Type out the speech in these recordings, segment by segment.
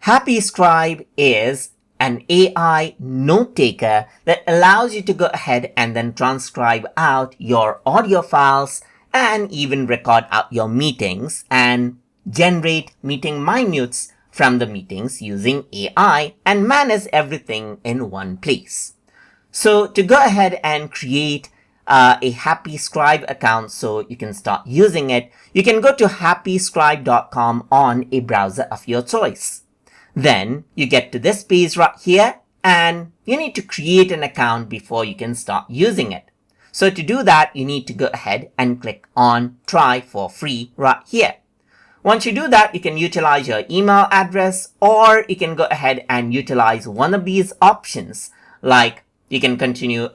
HappyScribe is an AI note taker that allows you to go ahead and then transcribe out your audio files and even record out your meetings and generate meeting minutes from the meetings using AI and manage everything in one place. So to go ahead and create a HappyScribe account so you can start using it, you can go to happyscribe.com on a browser of your choice. Then you get to this page right here and you need to create an account before you can start using it. So to do that, you need to go ahead and click on try for free right here. Once you do that, you can utilize your email address, or you can go ahead and utilize one of these options, like you can continue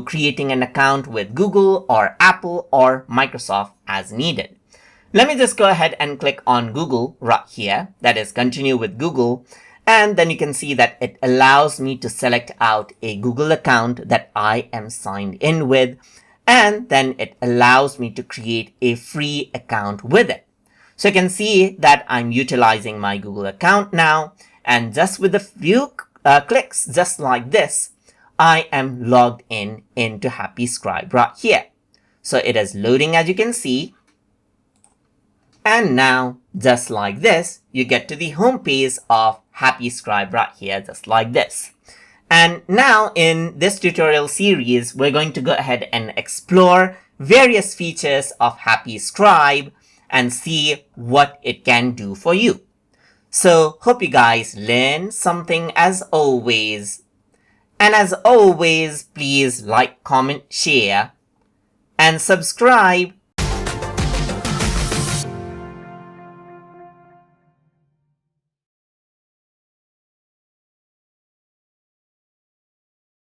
creating an account with Google or Apple or Microsoft as needed. Let me just go ahead and click on Google right here. That is continue with Google. And then you can see that it allows me to select out a Google account that I am signed in with. And then it allows me to create a free account with it. So you can see that I'm utilizing my Google account now. And just with a few clicks, just like this, I am logged into HappyScribe right here. So it is loading, as you can see. And now, just like this, you get to the home page of HappyScribe right here, just like this. And now in this tutorial series, we're going to go ahead and explore various features of HappyScribe and see what it can do for you. So hope you guys learn something as always. And as always, please like, comment, share, and subscribe